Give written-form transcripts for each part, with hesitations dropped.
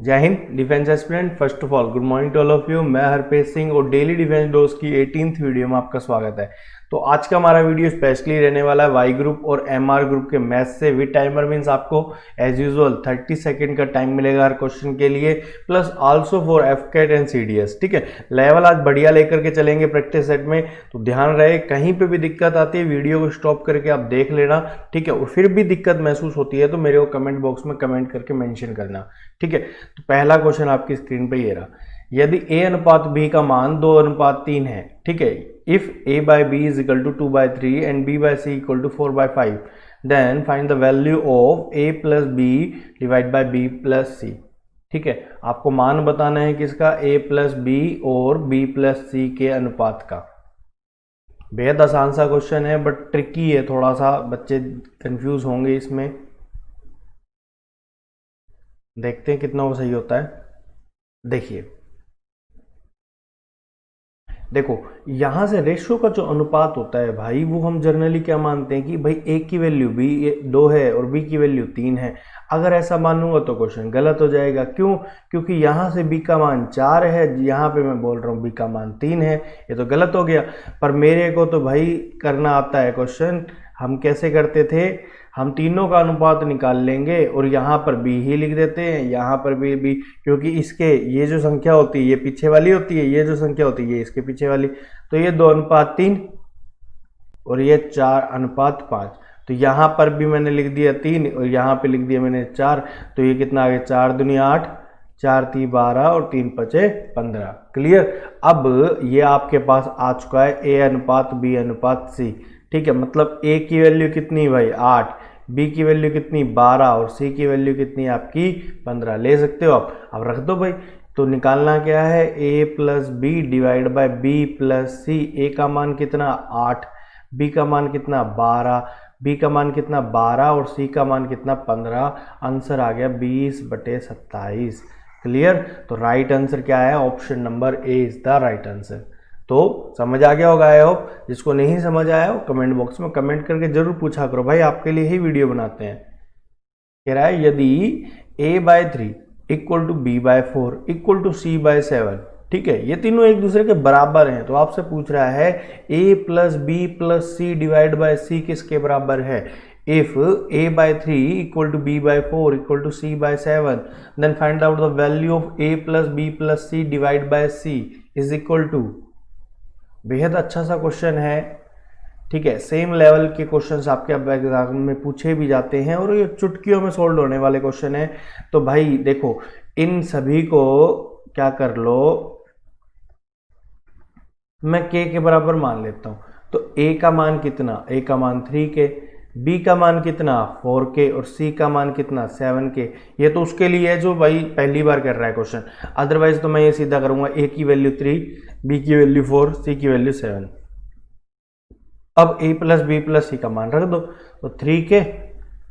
जय हिंद defence aspirant. First of all good morning to all of you. मैं हरप्रीत सिंह और डेली डिफेंस डोज की 18th वीडियो में आपका स्वागत है। तो आज का हमारा वीडियो स्पेशली रहने वाला है वाई ग्रुप और एमआर ग्रुप के मैथ से विद टाइमर। मीन्स आपको एज यूजुअल 30 सेकंड का टाइम मिलेगा हर क्वेश्चन के लिए, plus also for AFCAT and CDS. ठीक है, लेवल आज बढ़िया लेकर के चलेंगे प्रैक्टिस सेट में, तो ध्यान रहे कहीं पे भी दिक्कत आती है वीडियो को स्टॉप करके आप देख लेना। ठीक है, और फिर भी दिक्कत महसूस होती है तो मेरे को कमेंट बॉक्स में कमेंट करके मेंशन करना। ठीक है, तो पहला क्वेश्चन आपकी स्क्रीन पे ये रहा। यदि a अनुपात b का मान 2:3 है, ठीक है, if a by B is equal to 2/3 and b by c equal to 4/5, then find the value of a plus B divide by b plus c। ठीक है, आपको मान बताना है किसका, a प्लस बी और b प्लस c के अनुपात का। बेहद आसान सा क्वेश्चन है बट ट्रिकी है थोड़ा सा, बच्चे कंफ्यूज होंगे इसमें। देखते हैं कितना वो सही होता है। देखिए, देखो यहां से रेशियो का जो अनुपात होता है भाई, वो हम जनरली क्या मानते हैं कि भाई a की वैल्यू b 2 है और b की वैल्यू 3 है। अगर ऐसा मानूंगा तो क्वेश्चन गलत हो जाएगा। क्यों? क्योंकि यहां से b का मान 4 है, यहां पे मैं बोल रहा हूं b का मान 3 है, ये तो गलत हो गया। पर मेरे को तो भाई करना आता है क्वेश्चन। हम कैसे करते थे, हम तीनों का अनुपात निकाल लेंगे और यहाँ पर b ही लिख देते हैं, यहाँ पर भी b, क्योंकि इसके ये जो संख्या होती है ये पीछे वाली होती है, ये जो संख्या होती है ये इसके पीछे वाली। तो ये 2:3 और ये 4:5। तो यहाँ पर भी मैंने लिख दिया 3 और यहाँ पे लिख दिया मैंने 4। तो ये कितना आ गया, 4 दूनी 8, 4 × 3 12 और 3 × 5 15। क्लियर। अब ये आपके पास आ चुका है a अनुपात b अनुपात c। ठीक है, मतलब a की वैल्यू कितनी भाई 8, b की वैल्यू कितनी 12 और c की वैल्यू कितनी आपकी 15। ले सकते हो आप, अब रख दो भाई। तो निकालना क्या है, a plus B divide by b plus C. a का मान कितना 8, b का मान कितना 12, b का मान कितना 12 और c का मान कितना 15। आंसर आ गया 20/27। क्लियर। तो राइट आंसर क्या है, option number A is the right answer. तो समझ आ गया होगा आई होप। जिसको नहीं समझ आया हो कमेंट बॉक्स में कमेंट करके जरूर पूछा करो भाई, आपके लिए ही वीडियो बनाते हैं। कह रहा है यदि a/3 equal to b/4 equal to c/7, ठीक है, ये तीनों एक दूसरे के बराबर हैं, तो आपसे पूछ रहा है a plus B plus C divide by C किसके बराबर है। If a/3 equal to b/4 equal to c/7, then find out the value of a plus B plus C divide by C is equal to. बेहद अच्छा सा question है। ठीक है, same level के क्वेश्चंस आपके अब एग्जाम में पूछे भी जाते हैं और ये चुटकियों में सोल्व होने वाले क्वेश्चन है। तो भाई देखो, इन सभी को क्या कर लो, मैं k के बराबर मान लेता हूं। तो a का मान कितना, a का मान 3k, b का मान कितना 4k और c का मान कितना 7k। ये तो उसके लिए है जो भाई पहली बार कर रहा है क्वेश्चन, अदरवाइज तो मैं ये सीधा करूंगा a की वैल्यू 3, b की वैल्यू 4, c की वैल्यू 7। अब a प्लस बी प्लस सी का मान रख दो, तो 3k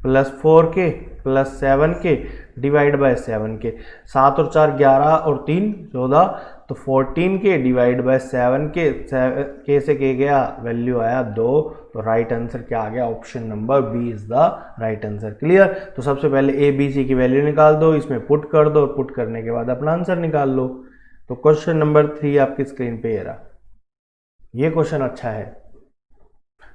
plus 4k plus 7k divide by 7k। 7 और 4 11 और 3 14, तो 14k divide by 7k। k से k गया, वैल्यू आया 2। तो राइट आंसर क्या आ गया, option number B is the right answer. Clear. तो सबसे पहले a b c की वैल्यू निकाल दो, इसमें पुट कर दो, पुट करने के बाद अपना आंसर निकाल लो। तो क्वेश्चन नंबर 3 आपकी स्क्रीन पे ये रहा। ये क्वेश्चन अच्छा है।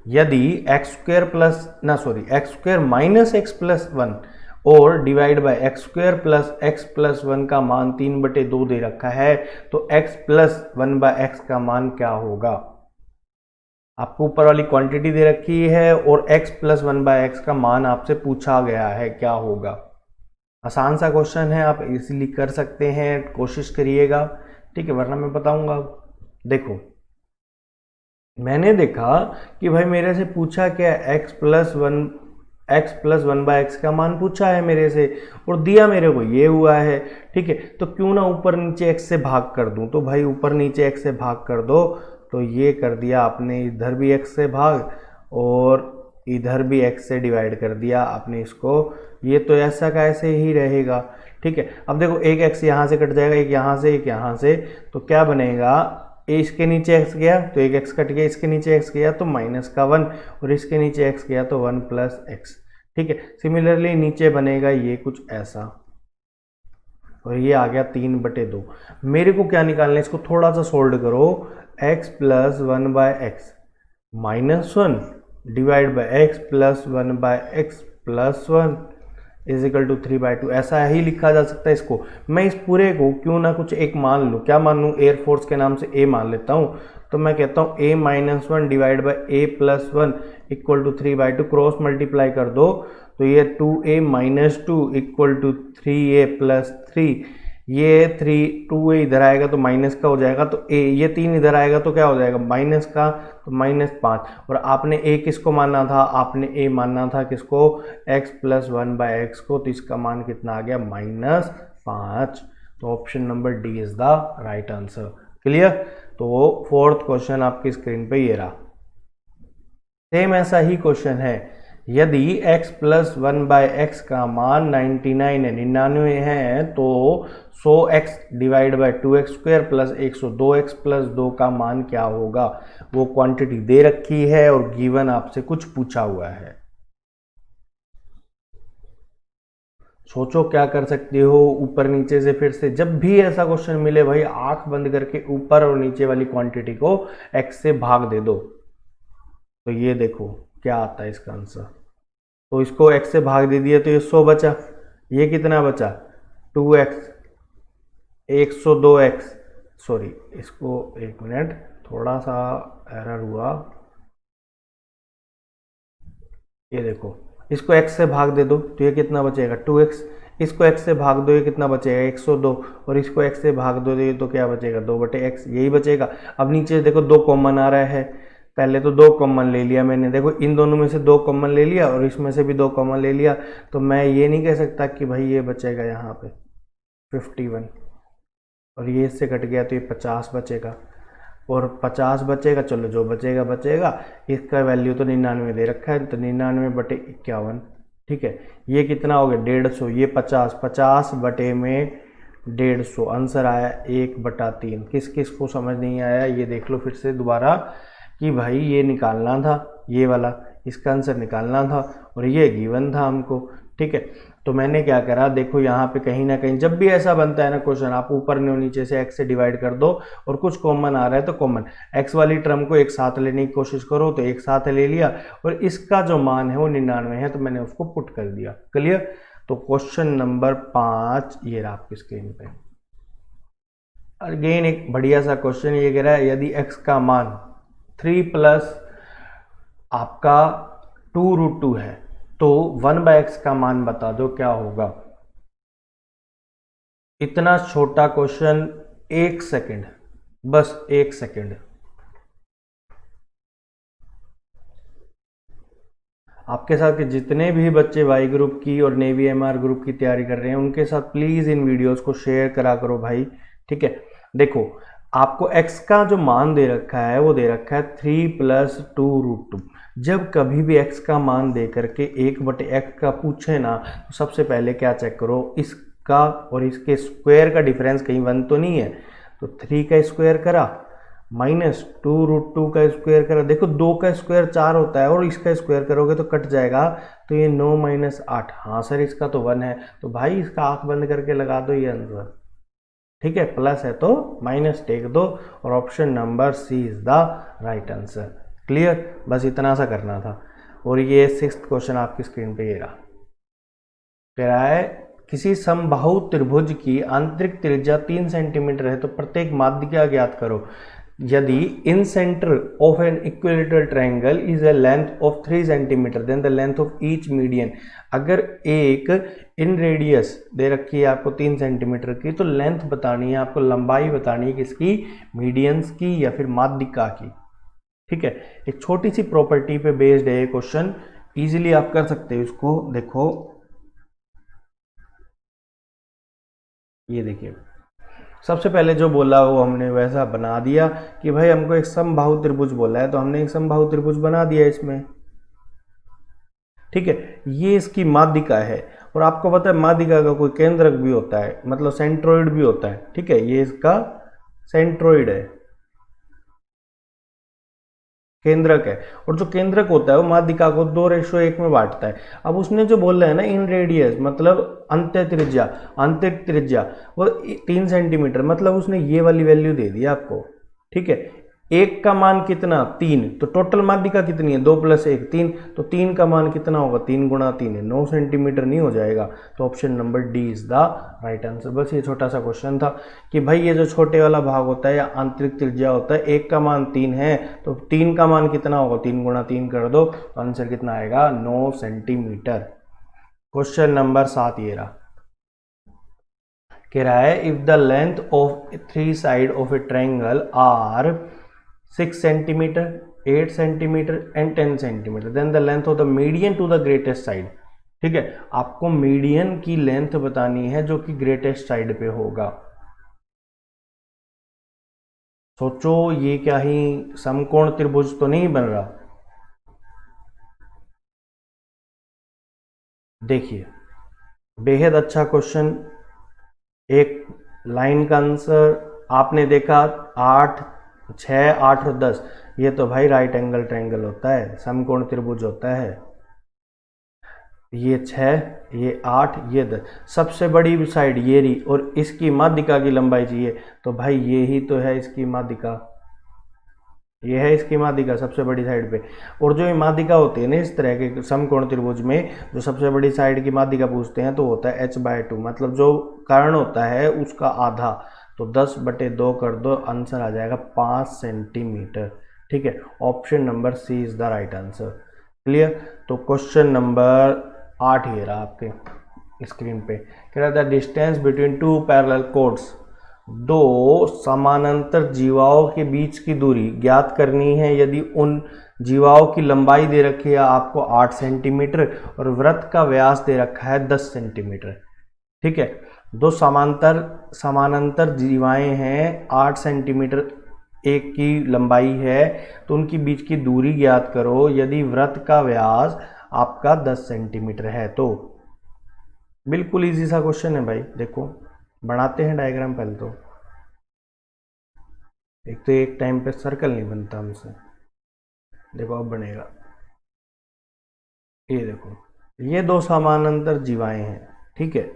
यदि x² माइनस x प्लस 1 और डिवाइड बाय x² प्लस 1 का मान 3/2 दे रखा है, तो x प्लस 1/x का मान क्या होगा। आपको ऊपर वाली क्वांटिटी दे रखी है और x प्लस 1/x का मान आपसे पूछा गया है क्या होगा। आसान सा क्वेश्चन है, आप इजीली कर सकते हैं, कोशिश करिएगा। ठीक है, वरना मैं बताऊंगा। देखो, मैंने देखा कि भाई मेरे से पूछा क्या, x प्लस 1/x का मान पूछा है मेरे से और दिया मेरे को ये हुआ है। ठीक है, तो क्यों ना ऊपर नीचे x से भाग कर दूं। तो भाई ऊपर नीचे x से भाग कर दो, तो ये कर दिया आपने, इधर भी x से भाग और इधर भी x से डिवाइड कर दिया आपने इसको। ये तो ऐसा का ऐसे ही रहेगा। ठीक है, अब देखो एक x यहाँ से कट जाएगा, एक यहाँ से, एक यहाँ से, तो क्या बनेगा, इसके नीचे x गया तो एक x कट गया, इसके नीचे x गया तो -1 और इसके नीचे x गया तो 1 + x। ठीक है, सिमिलरली नीचे बनेगा ये कुछ ऐसा। और ये आ गया 3/2। मेरे को क्या निकालना है, इसको थोड़ा सा सोल्व करो। x plus 1/x minus 1 divide by x plus 1/x plus 1 is equal to 3/2। ऐसा ही लिखा जा सकता है इसको। मैं इस पूरे को क्यों ना कुछ एक मान लूँ, क्या मान लूँ, एयरफोर्स के नाम से a मान लेता हूँ। तो मैं कहता हूँ a minus 1 divide by a plus 1 equal to 3/2। Cross multiply कर दो तो ये 2a minus 2 equal to 3a plus 3। ये 2a इधर आएगा तो माइनस का हो जाएगा, तो a, ये 3 इधर आएगा तो क्या हो जाएगा, माइनस का, तो -5। और आपने a किसको मानना था, आपने a मानना था किसको, x प्लस 1/x को। तो इसका मान कितना आ गया, -5। तो option number D is the right answer. Clear. तो फोर्थ क्वेश्चन आपकी स्क्रीन पे ये रहा। सेम ऐसा ही क्वेश्चन है, यदि x प्लस 1/x का मान 99 है तो 100x divide by 2x² plus 102x plus 2 का मान क्या होगा। वो क्वांटिटी दे रखी है और गिवन आपसे कुछ पूछा हुआ है। सोचो क्या कर सकते हो, ऊपर नीचे से फिर से जब भी ऐसा क्वेश्चन मिले भाई आंख बंद करके ऊपर और नीचे वाली क्वांटिटी को x से भाग दे दो। तो ये देखो क्या आता है इसका आंसर। तो इसको x से भाग दे दिया तो ये 100 बचा। ये कितना बचा, 2x, 102x, सॉरी इसको एक मिनट, थोड़ा सा एरर हुआ। ये देखो इसको x से भाग दे दो तो ये कितना बचेगा, 2x। इसको x से भाग दो, ये कितना बचेगा, 102। और इसको x से भाग दो तो क्या बचेगा, 2/x, यही बचेगा। अब नीचे देखो 2 कॉमन आ रहा है, पहले तो 2 कॉमन ले लिया मैंने, देखो इन दोनों में से 2 कॉमन ले लिया और इसमें से भी 2 कॉमन ले लिया। तो मैं ये नहीं कह सकता कि भाई ये बचेगा यहाँ पे 51 और ये इससे कट गया तो ये 50 बचेगा और 50 बचेगा। चलो जो बचेगा बचेगा, इसका वैल्यू तो 99 दे रखा है, तो 99/51। ठीक है, ये कितना हो गया, 150। ये 50 बटे में 150, आंसर आया 1/3। किस किस को समझ नहीं आया ये देख लो फिर से दोबारा कि भाई ये निकालना था, ये वाला इसका आंसर निकालना था और ये गिवन था हमको। ठीक है, तो मैंने क्या करा, देखो यहाँ पे कहीं ना कहीं जब भी ऐसा बनता है ना क्वेश्चन, आप ऊपर नीचे से x से डिवाइड कर दो और कुछ कॉमन आ रहा है तो कॉमन x वाली टर्म को एक साथ लेने की कोशिश करो, तो एक साथ ले लिया और इसका जो मान है वो 99 है तो मैंने उसको पुट कर दिया। क्लियर। तो क्वेश्चन नंबर 5 ये रहा आपकी स्क्रीन पे। अगेन एक बढ़िया सा क्वेश्चन, ये कह रहा है यदि x का मान 3 प्लस आपका 2√2 है तो 1/x का मान बता दो क्या होगा। इतना छोटा क्वेश्चन, 1 सेकंड, बस 1 सेकंड। आपके साथ के जितने भी बच्चे वाई ग्रुप की और नेवी एमआर ग्रुप की तैयारी कर रहे हैं उनके साथ प्लीज इन वीडियोस को शेयर करा करो भाई। ठीक है, देखो आपको x का जो मान दे रखा है वो दे रखा है 3 प्लस 2√2। जब कभी भी x का मान दे करके 1/x का पूछे ना तो सबसे पहले क्या चेक करो, इसका और इसके स्क्वायर का डिफरेंस कहीं 1 तो नहीं है। तो 3 का स्क्वायर करा माइनस 2√2 का स्क्वायर करा, देखो 2 का स्क्वायर 4 होता है और इसका स्क्वायर करोगे तो कट जाएगा, तो ये 9 माइनस 8। हाँ सर इसका तो 1 है, तो भाई इसका आंख बंद करके लगा दो ये आंसर। ठीक है, प्लस है तो माइनस टेक दो और option number C is the right answer. Clear, बस इतना सा करना था। और ये 6th क्वेश्चन आपकी स्क्रीन पे ये रहा। कह रहा है किसी समबाहु त्रिभुज की आंतरिक त्रिज्या 3 सेंटीमीटर है तो प्रत्येक माध्यिका ज्ञात करो। यदि in centre of an equilateral triangle is a length of 3 centimetre then the length of each median. अगर एक इन रेडियस दे रखी है आपको 3 सेंटीमीटर की, तो लेंथ बतानी है आपको, लंबाई बतानी है किसकी, मीडियंस की या फिर माध्यिका की। ठीक है, एक छोटी सी प्रॉपर्टी पे बेस्ड है ये क्वेश्चन, इजीली आप कर सकते हो इसको। देखो ये देखिए, सबसे पहले जो बोला वो हमने वैसा बना दिया कि भाई हमको एक समबाहु त्रिभुज बोला है तो हमने एक समबाहु त्रिभुज बना दिया इसमें। ठीक है, ये इसकी माध्यिका है और आपको पता है माध्यिका का कोई केंद्रक भी होता है, मतलब सेंट्रोइड भी होता है। ठीक है, ये इसका सेंट्रोइड है। केंद्रक है, और जो केंद्रक होता है वो माध्यिका को 2:1 में बांटता है। अब उसने जो बोला है ना इन रेडियस, मतलब अंत्य त्रिज्या, आंतरिक त्रिज्या वो 3 सेंटीमीटर, मतलब उसने ये वाली वैल्यू दे दी आपको। ठीक है, एक का मान कितना 3, तो टोटल माध्यिका कितनी है 2 + 1 3, तो 3 का मान कितना होगा 3 × 3 है 9 सेंटीमीटर, नहीं हो जाएगा। तो option number D is the right answer. बस ये छोटा सा क्वेश्चन था कि भाई ये जो छोटे वाला भाग होता है या आंतरिक त्रिज्या होता है, एक का मान 3 है तो 3 का मान कितना होगा 3 × 3 कर दो, तो आंसर कितना आएगा 9 सेंटीमीटर। क्वेश्चन नंबर 7 ये रहा, कह रहा है if the length of 3 side of a triangle are 6 centimetre, 8 centimetre and 10 centimetre, then the length of the median to the greatest side. ठीक है, आपको मीडियन की लेंथ बतानी है जो कि ग्रेटेस्ट साइड पे होगा। सोचो ये क्या ही समकोण त्रिभुज तो नहीं बन रहा। देखिए बेहद अच्छा क्वेश्चन, एक लाइन का आंसर आपने देखा 8 6 8 और 10, ये तो भाई राइट एंगल ट्रायंगल होता है, समकोण त्रिभुज होता है। ये 6 ये 8 ये 10, सबसे बड़ी साइड ये रही और इसकी माध्यिका की लंबाई चाहिए, तो भाई ये ही तो है इसकी माध्यिका, ये है इसकी माध्यिका सबसे बड़ी साइड पे। और जो ये माध्यिका होती है ना इस तरह के समकोण त्रिभुज में, जो सबसे बड़ी साइड की माध्यिका पूछते हैं तो होता है h/2, मतलब जो कर्ण होता है उसका आधा, तो 10/2 कर दो, आंसर आ जाएगा 5 सेंटीमीटर। ठीक है, option number C is the right answer. Clear. तो क्वेश्चन नंबर 8 ये रहा आपके स्क्रीन पे, कह रहा था डिस्टेंस बिटवीन 2 पैरेलल कोर्ड्स, दो समानांतर जीवाओं के बीच की दूरी ज्ञात करनी है यदि उन जीवाओं की लंबाई दे रखी है आपको 8 सेंटीमीटर और वृत्त का व्यास दे रखा है 10 सेंटीमीटर। ठीक है, दो समांतर समानांतर जीवाएं हैं, 8 सेंटीमीटर एक की लंबाई है, तो उनकी बीच की दूरी ज्ञात करो यदि वृत्त का व्यास आपका 10 सेंटीमीटर है। तो बिल्कुल इजी सा क्वेश्चन है भाई। देखो बनाते हैं डायग्राम पहले तो, एक तो एक टाइम पे सर्कल नहीं बनता हमसे, देखो अब बनेगा। ये देखो ये दो समानांतर जीवाएं हैं, ठीक है,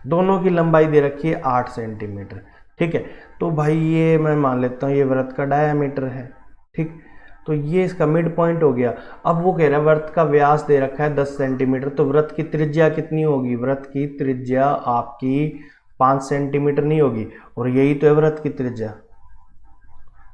दोनों की लंबाई दे रखी है 8 सेंटीमीटर। ठीक है, तो भाई ये मैं मान लेता हूँ ये वृत्त का डायामीटर है। ठीक, तो ये इसका मिड पॉइंट हो गया। अब वो कह रहा है वृत्त का व्यास दे रखा है 10 सेंटीमीटर, तो वृत्त की त्रिज्या कितनी होगी, वृत्त की त्रिज्या आपकी 5 सेंटीमीटर नहीं होगी, और यही तो है वृत्त की त्रिज्या।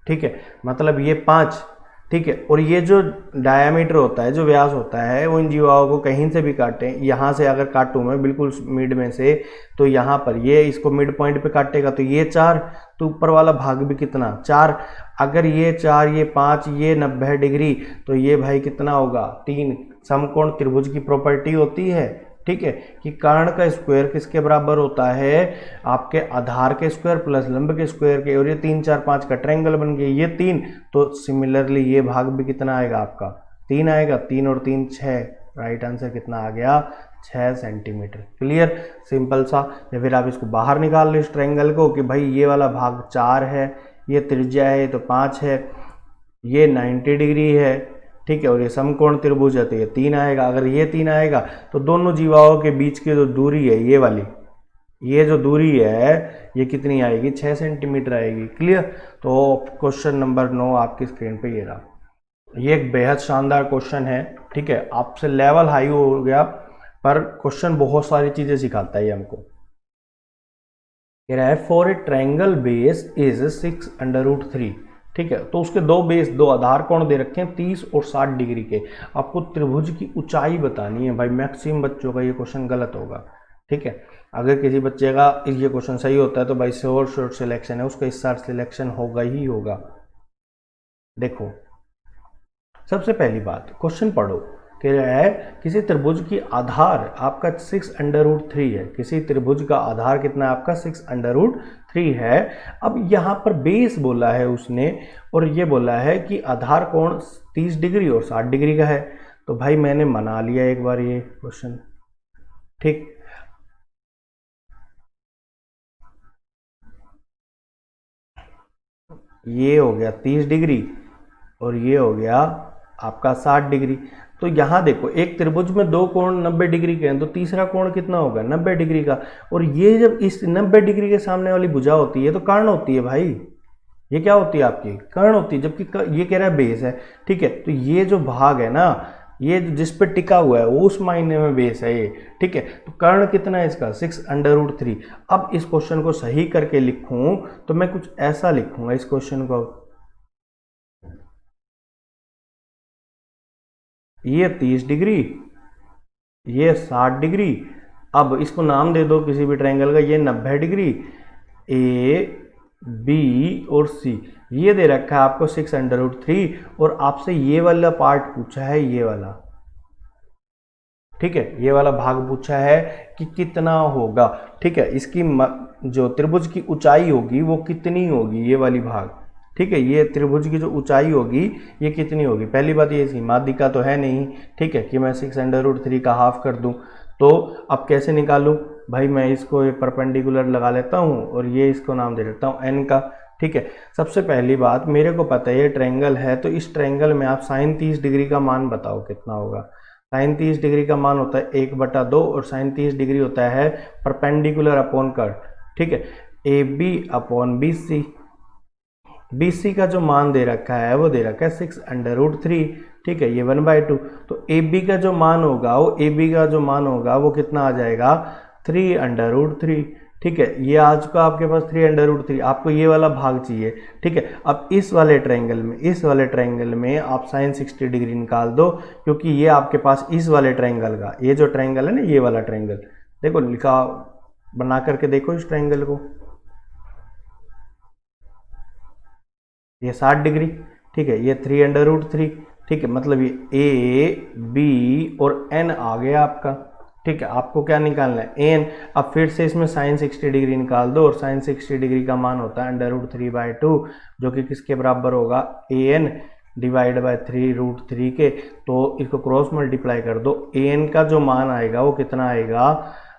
ठीक है, मतलब ये 5। ठीक है, और ये जो डायामीटर होता है, जो व्यास होता है, वो इन जीवाओं को कहीं से भी काटें, यहाँ से अगर काटूं मैं बिल्कुल मिड में से, तो यहाँ पर ये इसको मिड पॉइंट पे काटेगा, तो ये 4, तो ऊपर वाला भाग भी कितना 4, अगर ये 4 ये 5 ये 90 डिग्री, तो ये भाई कितना होगा 3। समकोण त्रिभुज की प्रॉपर्टी होती है, ठीक है, कि कर्ण का स्क्वायर किसके बराबर होता है, आपके आधार के स्क्वायर प्लस लंब के स्क्वायर के, और ये 3 4 5 का ट्रायंगल बन गया ये 3, तो सिमिलरली ये भाग भी कितना आएगा आपका 3 आएगा, 3 और 3 6, राइट आंसर कितना आ गया 6 सेंटीमीटर। क्लियर, सिंपल सा। या फिर आप इसको बाहर निकाल लो इस ट्रायंगल को कि भाई ये वाला भाग 4 है, ये त्रिज्या है तो 5 है, ये 90 डिग्री है, ठीक है, और ये समकोण त्रिभुज है तो ये 3 आएगा। अगर ये 3 आएगा तो दोनों जीवाओं के बीच की जो दूरी है ये वाली, ये जो दूरी है ये कितनी आएगी 6 सेंटीमीटर आएगी। क्लियर। तो क्वेश्चन नंबर 9 आपकी स्क्रीन पे ये रहा, ये एक बेहद शानदार क्वेश्चन है। ठीक है, आपसे लेवल हाई हो गया पर क्वेश्चन बहुत सारी चीजें सिखाता है ये हमको। कह रहा है for a triangle base is 6√3। ठीक है, तो उसके दो बेस, दो आधार कोण दे रखे हैं 30 और 60 डिग्री के। आपको त्रिभुज की ऊंचाई बतानी है भाई। मैक्सिमम बच्चों का ये क्वेश्चन गलत होगा। ठीक है, अगर किसी बच्चे का ये क्वेश्चन सही होता है तो भाई श्योर श्योर सिलेक्शन है, उसका इस साल सिलेक्शन होगा ही होगा। देखो सबसे पहली बात, क्वेश्चन पढ़ो, कह रहा है किसी त्रिभुज की आधार आपका 6√3 है, किसी त्रिभुज का आधार कितना है आपका 6√3 है। अब यहाँ पर बेस बोला है उसने, और ये बोला है कि आधार कोण 30 डिग्री और 60 डिग्री का है, तो भाई मैंने बना लिया एक बार ये क्वेश्चन। ठीक, ये हो गया 30 डिग्री, और ये हो गया आपका 60 डिग्री। तो यहाँ देखो एक त्रिभुज में दो कोण 90 डिग्री के हैं, तो तीसरा कोण कितना होगा 90 डिग्री का। और ये जब इस 90 डिग्री के सामने वाली भुजा होती है तो कर्ण होती है भाई, ये क्या होती है आपकी कर्ण होती है, जबकि ये कह रहा है बेस है। ठीक है, तो ये जो भाग है ना, ये जिस पे टिका हुआ है वो उस मायने में बेस है ये। ठीक है, तो कर्ण कितना है इसका 6√3। अब इस क्वेश्चन को सही करके लिखूं तो मैं कुछ ऐसा लिखूंगा इस क्वेश्चन को, ये 30 डिग्री, ये 60 डिग्री। अब इसको नाम दे दो किसी भी ट्रायंगल का, ये 90 डिग्री, ए बी और सी। ये दे रखा है आपको 6√3 और आपसे ये वाला पार्ट पूछा है, ये वाला। ठीक है, ये वाला भाग पूछा है कि कितना होगा। ठीक है, इसकी जो त्रिभुज की ऊंचाई होगी वो कितनी होगी, ये वाली भाग। ठीक है, ये त्रिभुज की जो ऊंचाई होगी ये कितनी होगी। पहली बात ये इसकी माध्यिका तो है नहीं, ठीक है, कि मैं 6√3 का हाफ कर दूं। तो अब कैसे निकालूं भाई, मैं इसको परपेंडिकुलर लगा लेता हूं और ये इसको नाम दे देता हूं n का। ठीक है, सबसे पहली बात मेरे को पता है ये ट्रायंगल है, तो इस ट्रायंगल में आप sin 30 डिग्री का मान बताओ कितना होगा। sin 30 डिग्री का मान होता है 1/2 और sin 30 डिग्री होता है परपेंडिकुलर अपॉन कर्व। ठीक है, AB अपॉन BC। BC का जो मान दे रखा है वो दे रखा है 6√3। ठीक है, ये 1/2। तो AB का जो मान होगा वो कितना आ जाएगा 3√3। ठीक है, ये आज का आपके पास 3√3, आपको ये वाला भाग चाहिए। ठीक है, अब इस वाले ट्रायंगल में आप sin 60 डिग्री निकाल दो, क्योंकि ये आपके पास इस वाले ट्रायंगल का, ये जो ट्रायंगल है ना, ये वाला ट्रायंगल देखो लिखा, बना करके देखो इस ट्रायंगल को, ये 60 डिग्री। ठीक है, ये 3√3। ठीक है, मतलब ये ए बी और एन आ गया आपका। ठीक है, आपको क्या निकालना है एन। अब फिर से इसमें sin 60 डिग्री निकाल दो, और sin 60 डिग्री का मान होता है √3/2, जो कि किसके बराबर होगा an डिवाइड बाय 3√3 के। तो इसको क्रॉस मल्टीप्लाई कर दो, an का जो मान आएगा वो कितना आएगा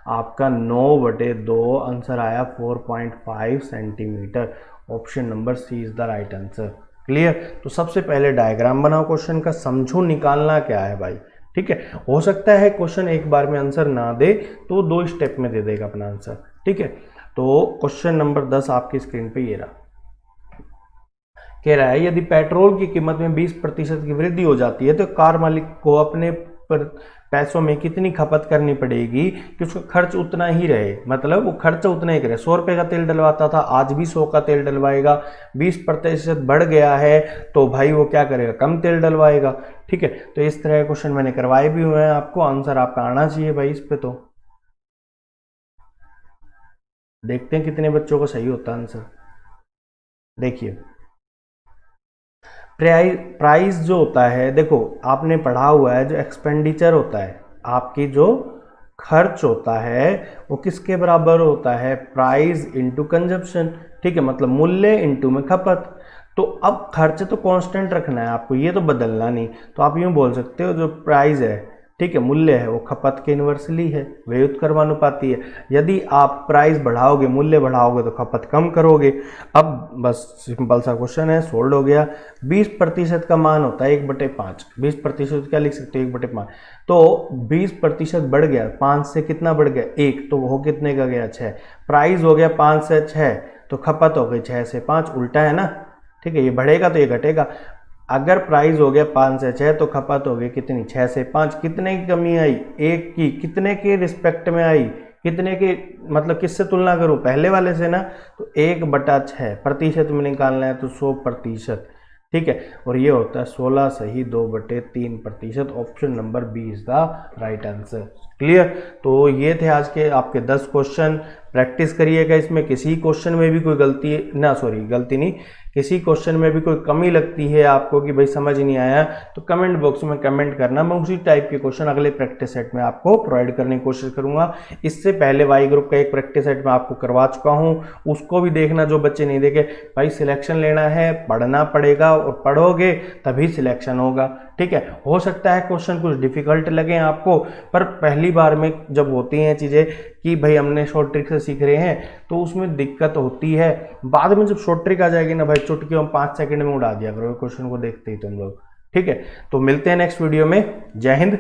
आपका 9/2। आंसर आया 4.5 centimetre. Option number C is the right answer. Clear. तो सबसे पहले डायग्राम बनाओ क्वेश्चन का, समझो निकालना क्या है भाई। ठीक है, हो सकता है क्वेश्चन एक बार में आंसर ना दे तो 2 स्टेप में दे देगा अपना आंसर। ठीक है, तो क्वेश्चन नंबर 10 आपकी स्क्रीन पे ये रहा। कह रहा है यदि पेट्रोल की कीमत में 20% की वृद्धि हो जाती है तो कार मालिक को अपने पैसों में कितनी खपत करनी पड़ेगी कि उसका खर्च उतना ही रहे। मतलब वो खर्च उतना ही करे, 100 रुपये का तेल डलवाता था, आज भी 100 का तेल डलवाएगा। 20% बढ़ गया है तो भाई वो क्या करेगा, कम तेल डलवाएगा। ठीक है, तो इस तरह के क्वेश्चन मैंने करवाए भी हुए हैं आपको, आंसर आपका आना चाहिए भाई इस पे। तो देखते हैं कितने बच्चों को सही होता है आंसर। देखिए प्राइस जो होता है, देखो आपने पढ़ा हुआ है, जो एक्सपेंडिचर होता है, आपकी जो खर्च होता है वो किसके बराबर होता है, प्राइस इंटू कंजप्शन। ठीक है, मतलब मूल्य इंटू में खपत। तो अब खर्च तो कांस्टेंट रखना है आपको, ये तो बदलना नहीं। तो आप यूँ बोल सकते हो जो प्राइस है, ठीक है, मूल्य है, वो खपत के इन्वर्सली है, व्युत्क्रमानुपाती है। यदि आप प्राइस बढ़ाओगे, मूल्य बढ़ाओगे तो खपत कम करोगे। अब बस सिंपल सा क्वेश्चन है, सोल्व हो गया। 20% का मान होता है 1/5। 20% क्या लिख सकते हो 1/5। तो 20% बढ़ गया, 5 से कितना बढ़ गया 1, तो वो कितने का गया 6। प्राइस हो गया 5 से 6, तो खपत हो गई 6 से 5, उल्टा है ना। ठीक है, ये बढ़ेगा तो ये घटेगा। अगर प्राइस हो गया 5 से 6 तो खपत हो गई कितनी 6 से 5। कितने की कमी आई, 1 की। कितने के रिस्पेक्ट में आई, कितने के, मतलब किससे तुलना करूं, पहले वाले से ना। तो 1/6 प्रतिशत में निकालना है तो 100%। ठीक है, और ये होता है 16 सही 2/3%। Option number B is the right answer. Clear. तो ये थे आज के आपके 10 क्वेश्चन। प्रैक्टिस करिएगा इसमें, किसी क्वेश्चन में भी कोई गलती नहीं, किसी क्वेश्चन में भी कोई कमी लगती है आपको कि भाई समझ नहीं आया, तो कमेंट बॉक्स में कमेंट करना। मैं उसी टाइप के क्वेश्चन अगले प्रैक्टिस सेट में आपको प्रोवाइड करने की कोशिश करूंगा। इससे पहले वाई ग्रुप का एक प्रैक्टिस सेट में आपको करवा चुका हूं, उसको भी देखना जो बच्चे नहीं देखे। भाई सिलेक्शन लेना है, पढ़ना पड़ेगा, और पढ़ोगे तभी सिलेक्शन होगा। ठीक है। हो सकता है क्वेश्चन कुछ डिफिकल्ट लगे आपको, पर पहली बार में जब होती हैं चीज़ें कि भाई हमने शॉर्ट ट्रिक से सीख रहे हैं तो उसमें दिक्कत होती है। बाद में जब शॉर्ट ट्रिक आ जाएगी ना भाई, चुटकी हम 5 सेकंड में उड़ा दिया करो क्वेश्चन को देखते ही तुम लोग। ठीक है, तो मिलते हैं नेक्स्ट वीडियो में। जय हिंद,